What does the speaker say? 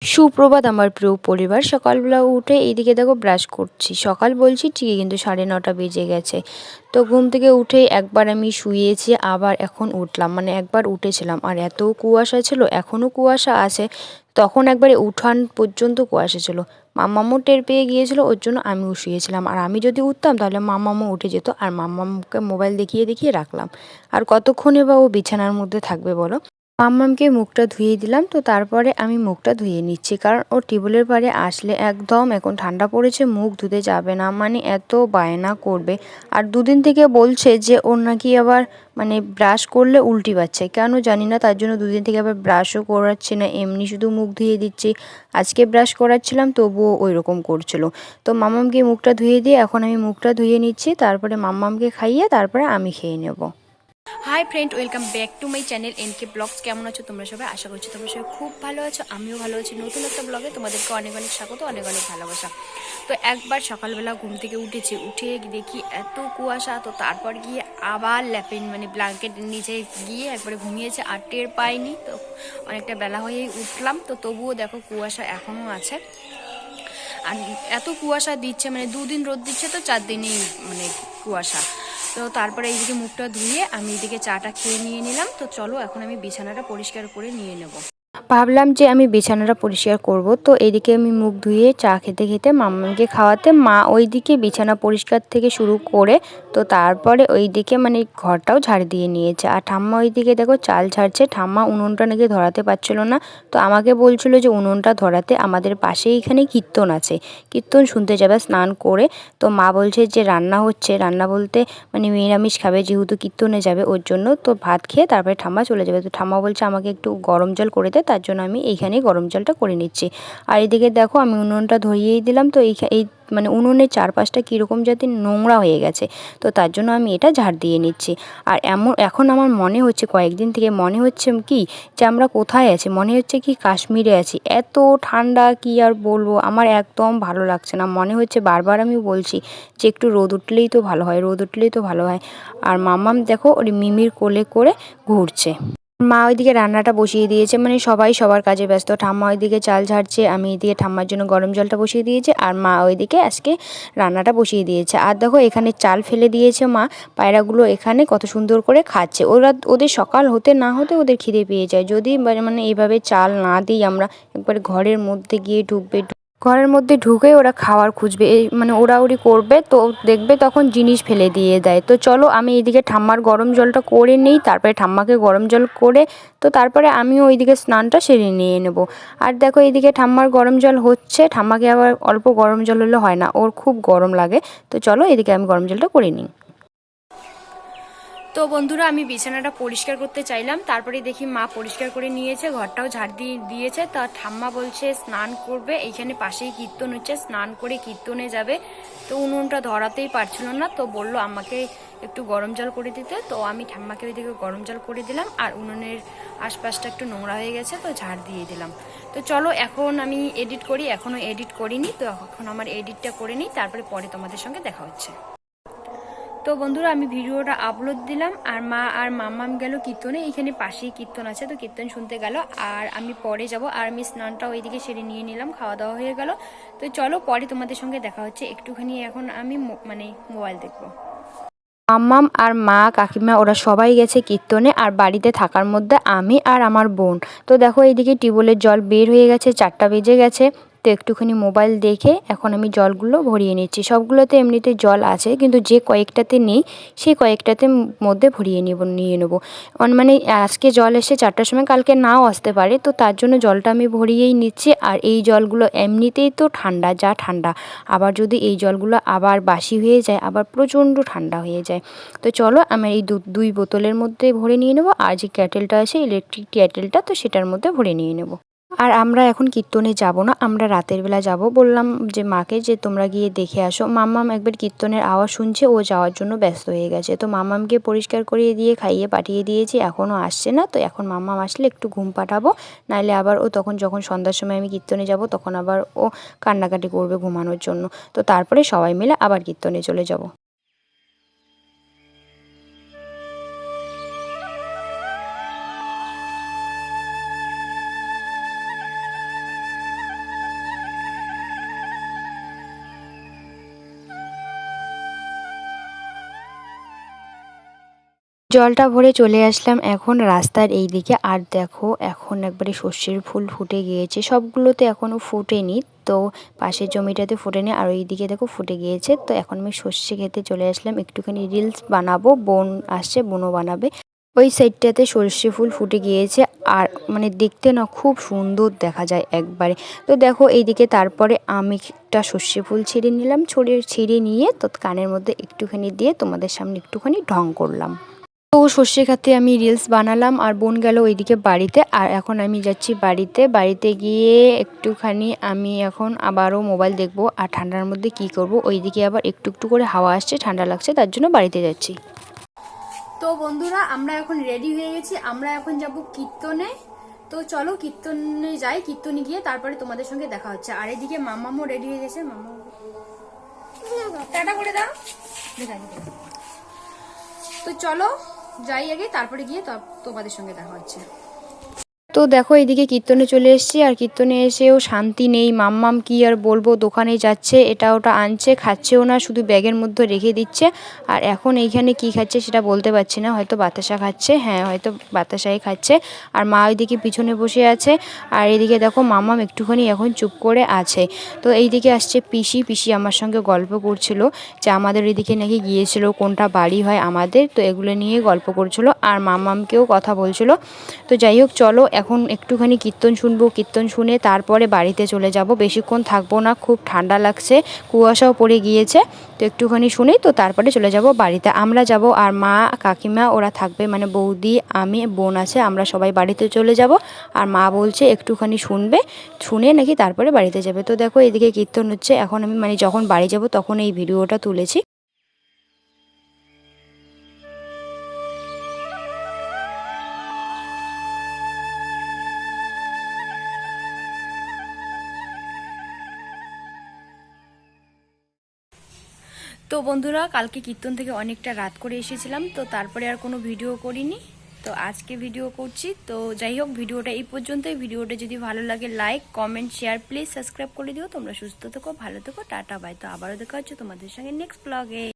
সুপ্রভাত আমার প্রিয় পরিবার। সকালবেলা উঠে এইদিকে দেখো ব্রাশ করছি। সকাল বলছি ঠিকই কিন্তু 9:30 বেজে গেছে। তো ঘুম থেকে উঠেই একবার আমি শুয়েছি, আবার এখন উঠলাম, মানে একবার উঠেছিলাম। আর এত কুয়াশা ছিল, এখনও কুয়াশা আছে। তখন একবারে উঠান পর্যন্ত কুয়াশা ছিল। মাম্মামও টের পেয়ে গিয়েছিল, ওর জন্য আমিও শুয়েছিলাম। আর আমি যদি উঠতাম তাহলে মাম্মামও উঠে যেত, আর মাম্মামকে মোবাইল দেখিয়ে দেখিয়ে রাখলাম। আর কতক্ষণে বা ও বিছানার মধ্যে থাকবে বলো। মাম্মামকে মুখটা ধুয়ে দিলাম, তো তারপরে আমি মুখটা ধুয়ে নিচ্ছি, কারণ ও টিউবওয়েলের পাড়ে আসলে একদম এখন ঠান্ডা পড়েছে, মুখ ধুতে যাবে না, মানে এত বায়না করবে। আর দুদিন থেকে বলছে যে ওর নাকি আবার মানে ব্রাশ করলে উল্টি পাচ্ছে, কেন জানি না। তার জন্য দুদিন থেকে আবার ব্রাশও করাচ্ছি না, এমনি শুধু মুখ ধুয়ে দিচ্ছি। আজকে ব্রাশ করাচ্ছিলাম তবুও ওই রকম করছিল। তো মাম্মামকে মুখটা ধুয়ে দিয়ে এখন আমি মুখটা ধুয়ে নিচ্ছি, তারপরে মাম্মামকে খাইয়ে তারপরে আমি খেয়ে নেব। Hi friend, welcome back to my channel NK blogs. কেমন আছো তোমরা সবাই? আশা করছি তোমরা সবাই খুব ভালো আছো, আমিও ভালো আছি। নতুন একটা ব্লগে তোমাদেরকে অনেক অনেক স্বাগত, অনেক অনেক ভালোবাসা। তো একবার সকালবেলা ঘুম থেকে উঠে দেখি এত কুয়াশা, তো তারপর গিয়ে আবার ল্যাপিন মানে ব্ল্যাঙ্কেট নিচে গিয়ে একবারে ঘুমিয়েছে, আর টের পাইনি। তো অনেকটা বেলা হয়েই উঠলাম, তো তবুও দেখো কুয়াশা এখনও আছে। আর এত কুয়াশা দিচ্ছে, মানে 2 দিন রোদ দিচ্ছে, তো 4 দিনেই মানে কুয়াশা। তো তারপরে এইদিকে মুখটা ধুয়ে আমি এদিকে চাটা খেয়ে নিয়ে নিলাম। তো চলো এখন আমি বিছানাটা পরিষ্কার করে নিয়ে নেব। ভাবলাম যে আমি বিছানাটা পরিষ্কার করব, তো এইদিকে আমি মুখ ধুয়ে চা খেতে খেতে মাম্মাকে খাওয়াতে মা ওইদিকে বিছানা পরিষ্কার থেকে শুরু করে, তো তারপরে ওইদিকে মানে ঘরটাও ঝাড় দিয়ে নিয়েছে। আর ঠাম্মা ওইদিকে দেখো চাল ঝাড়ছে। ঠাম্মা উনুনটা নাকি ধরাতে পারছিল না, তো আমাকে বলছিল যে উনুনটা ধরাতে। আমাদের পাশেই এখানে কীর্তন আছে, কীর্তন শুনতে যাবে স্নান করে। তো মা বলছে যে রান্না হচ্ছে, রান্না বলতে মানে নিরামিষ খাবে, যেহেতু কীর্তনে যাবে ওর জন্য। তো ভাত খেয়ে তারপরে ঠাম্মা চলে যাবে। তো ঠাম্মা বলছে আমাকে একটু গরম জল করে দে, তার জন্য আমি এইখানেই গরম জলটা করে নিচ্ছি। আর এদিকে দেখো আমি উনুনটা ধরিয়েই দিলাম। তো এই মানে উনুনের চারপাশটা কীরকম যাতে নোংরা হয়ে গেছে, তো তার জন্য আমি এটা ঝাড় দিয়ে নিচ্ছি। আর এখন আমার মনে হচ্ছে, কয়েকদিন থেকে মনে হচ্ছে কি যে আমরা কোথায় আছি, মনে হচ্ছে কি কাশ্মীরে আছি। এত ঠান্ডা কি আর বলবো, আমার একদম ভালো লাগছে না। মনে হচ্ছে, বারবার আমি বলছি যে একটু রোদ উঠলেই তো ভালো হয়, রোদ উঠলেই তো ভালো হয়। আর মাম্মাম দেখো ওর মিমির কোলে করে ঘুরছে। মা ওইদিকে রান্নাটা বসিয়ে দিয়েছে, মানে সবাই সবার কাজে ব্যস্ত। ঠাম্মা ওইদিকে চাল ঝাড়ছে, আমি এদিকে ঠাম্মার জন্য গরম জলটা বসিয়ে দিয়েছে, আর মা ওইদিকে আজকে রান্নাটা বসিয়ে দিয়েছে। আর দেখো এখানে চাল ফেলে দিয়েছে মা, পায়রাগুলো এখানে কত সুন্দর করে খাচ্ছে। ওদের সকাল হতে না হতে ওদের খিদে পেয়ে যায়, যদি মানে এইভাবে চাল না দিই আমরা, একবারে ঘরের মধ্যে গিয়ে ঢুকবে, ঘরের মধ্যে ঢুকে ওরা খাওয়ার খুঁজবে, এই মানে ওড়াউড়ি করবে, তো দেখবে তখন জিনিস ফেলে দিয়ে দেয়। তো চলো আমি এইদিকে ঠাম্মার গরম জলটা করে নিই, তারপরে ঠাম্মাকে গরম জল করে, তো তারপরে আমিও ওইদিকে স্নানটা সেরে নিয়ে নেব। আর দেখো এইদিকে ঠাম্মার গরম জল হচ্ছে, ঠাম্মাকে আবার অল্প গরম জল হলে হয় না, ওর খুব গরম লাগে। তো চলো এদিকে আমি গরম জলটা করে নিই। তো বন্ধুরা, আমি বিছানাটা পরিষ্কার করতে চাইলাম, তারপরে দেখি মা পরিষ্কার করে নিয়েছে, ঘরটাও ঝাড় দিয়ে দিয়েছে। তা ঠাম্মা বলছে স্নান করবে, এইখানে পাশেই কীর্তন হচ্ছে, স্নান করে কীর্তনে যাবে। তো উনুনটা ধরাতেই পারছিল না, তো বললো আমাকে একটু গরম জল করে দিতে। তো আমি ঠাম্মাকে ওইদিকে গরম জল করে দিলাম, আর উনুনের আশপাশটা একটু নোংরা হয়ে গেছে, তো ঝাড় দিয়ে দিলাম। তো চলো এখন আমি এডিট করি, এখনও এডিট করিনি। তো এখন আমার এডিটটা করে নিই, তারপরে পরে তোমাদের সঙ্গে দেখা হচ্ছে। তো বন্ধুরা, আমি ভিডিওটা আপলোড দিলাম, আর মা আর মাম্মাম গেল কীর্তনে, এইখানে পাশেই কীর্তন আছে, তো কীর্তন শুনতে গেল। আর আমি পরে যাব, আর আমি স্নানটা ওইদিকে সেরে নিয়ে নিলাম, খাওয়া দাওয়া হয়ে গেল। তো চলো পরে তোমাদের সঙ্গে দেখা হচ্ছে। একটুখানি এখন আমি মানে মোবাইল দেখবো। মাম্মাম আর মা কাকিমা ওরা সবাই গেছে কীর্তনে, আর বাড়িতে থাকার মধ্যে আমি আর আমার বোন। তো দেখো এইদিকে টিউবওয়েলের জল বের হয়ে গেছে, 4টা বেজে গেছে। তো একটুখানি মোবাইল দেখে এখন আমি জলগুলো ভরিয়ে নিচ্ছি। সবগুলোতে এমনিতে জল আছে, কিন্তু যে কয়েকটাতে নেই সেই কয়েকটাতে মধ্যে ভরিয়ে নিয়ে নেবো। মানে আজকে জল এসে 4টার সময়, কালকে নাও আসতে পারে, তো তার জন্য জলটা আমি ভরিয়েই নিচ্ছি। আর এই জলগুলো এমনিতেই তো ঠান্ডা, যা ঠান্ডা, আবার যদি এই জলগুলো আবার বাসি হয়ে যায়, আবার প্রচণ্ড ঠান্ডা হয়ে যায়। তো চলো আমি এই দুই বোতলের মধ্যে ভরে নিয়ে নেবো, আর যে ক্যাটেলটা আছে ইলেকট্রিক ক্যাটেলটা, তো সেটার মধ্যে ভরে নিয়ে নেবো। আর আমরা এখন কীর্তনে যাব না, আমরা রাতের বেলা যাব। বললাম যে মাকে যে তোমরা গিয়ে দেখে আসো। মাম্মাম একবার কীর্তনের আওয়াজ শুনছে, ও যাওয়ার জন্য ব্যস্ত হয়ে গেছে। তো মাম্মামকে পরিষ্কার করিয়ে দিয়ে খাইয়ে পাঠিয়ে দিয়েছি, এখনও আসছে না। তো এখন মাম্মাম আসলে একটু ঘুম পাঠাবো, নাহলে আবার ও তখন যখন সন্ধ্যার সময় আমি কীর্তনে যাব তখন আবার ও কান্নাকাটি করবে ঘুমানোর জন্য। তো তারপরে সবাই মিলে আবার কীর্তনে চলে যাব। জলটা ভরে চলে আসলাম এখন রাস্তার এই দিকে। আর দেখো এখন একবারে সর্ষের ফুল ফুটে গিয়েছে, সবগুলোতে এখনও ফুটেনি, তো পাশের জমিটাতে ফুটেনি আর ওই দিকে দেখো ফুটে গিয়েছে। তো এখন আমি সর্ষে খেতে চলে আসলাম, একটুখানি রিলস বানাবো, বোন আসছে, বোনও বানাবে। ওই সাইডটাতে সর্ষে ফুল ফুটে গিয়েছে আর মানে দেখতে না খুব সুন্দর দেখা যায় একবারে। তো দেখো এইদিকে তারপরে আমি একটা সর্ষে ফুল ছিঁড়ে নিলাম, ছিঁড়ে নিয়ে তো কানের মধ্যে একটুখানি দিয়ে তোমাদের সামনে একটুখানি ঢং করলাম। তো সর্ষে খাতে আমি রিলস বানালাম আর বোন গেল ওইদিকে বাড়িতে। আর এখন আমি যাচ্ছি বাড়িতে গিয়ে একটুখানি আমি এখন আবারও মোবাইল দেখবো। আর ঠান্ডার মধ্যে কি করব, ওইদিকে আবার একটু একটু করে হাওয়া আসছে, ঠান্ডা লাগছে, তার জন্য বাড়িতে যাচ্ছি। তো বন্ধুরা আমরা এখন রেডি হয়ে গেছি, আমরা এখন যাব কীর্তনে। তো চলো কীর্তনে যাই, কীর্তনে গিয়ে তারপরে তোমাদের সঙ্গে দেখা হচ্ছে। আর এদিকে মামামও রেডি হয়ে গেছে, মামা টাটা করে দাও। তো চলো যাই আগে, তারপরে গিয়ে তোমাদের সঙ্গে দেখা হচ্ছে। তো দেখো এইদিকে কীর্তনে চলে এসেছি আর কীর্তনে এসেও শান্তি নেই। মাম্মাম কি আর বলবো, দোকানে যাচ্ছে, এটা ওটা আনছে, খাচ্ছেও না, শুধু ব্যাগের মধ্যে রেখে দিচ্ছে। আর এখন এইখানে কি খাচ্ছে সেটা বলতে পারছি না, হয়তো বাতাসা খাচ্ছে, হ্যাঁ হয়তো বাতাসাই খাচ্ছে। আর মা ওইদিকে পিছনে বসে আছে। আর এইদিকে দেখো মাম্মাম একটুখানি এখন চুপ করে আছে। তো এইদিকে আসছে পিসি আমার সঙ্গে গল্প করছিল যে আমাদের এদিকে নাকি গিয়েছিল, কোনটা বাড়ি হয় আমাদের, তো এগুলো নিয়ে গল্প করছিল আর মাম্মামকেও কথা বলছিল। তো যাই হোক চলো এখন একটুখানি কীর্তন শুনবো, কীর্তন শুনে তারপরে বাড়িতে চলে যাব, বেশিক্ষণ থাকবো না, খুব ঠান্ডা লাগছে, কুয়াশাও পড়ে গিয়েছে। তো একটুখানি শুনেই তো তারপরে চলে যাব বাড়িতে। আমরা যাব আর মা কাকিমা ওরা থাকবে, মানে বৌদি, আমি, বোন আছে, আমরা সবাই বাড়িতে চলে যাব। আর মা বলছে একটুখানি শুনবে, শুনে নাকি তারপরে বাড়িতে যাবে। তো দেখো এদিকে কীর্তন হচ্ছে, এখন আমি মানে যখন বাড়ি যাব তখন এই ভিডিওটা তুলেছি। তো বন্ধুরা কালকে কীর্তন থেকে অনেকটা রাত করে এসেছিলাম, তো তারপরে আর কোনো ভিডিও করিনি, তো আজকে ভিডিও করছি। তো যাই হোক ভিডিওটা এই পর্যন্তই। ভিডিওটা যদি ভালো লাগে like comment share please subscribe করে দিও। তোমরা সুস্থ থেকো, ভালো থেকো, টাটা বাই। তো আবারও দেখা হচ্ছে তোমাদের সঙ্গে নেক্সট ব্লগে।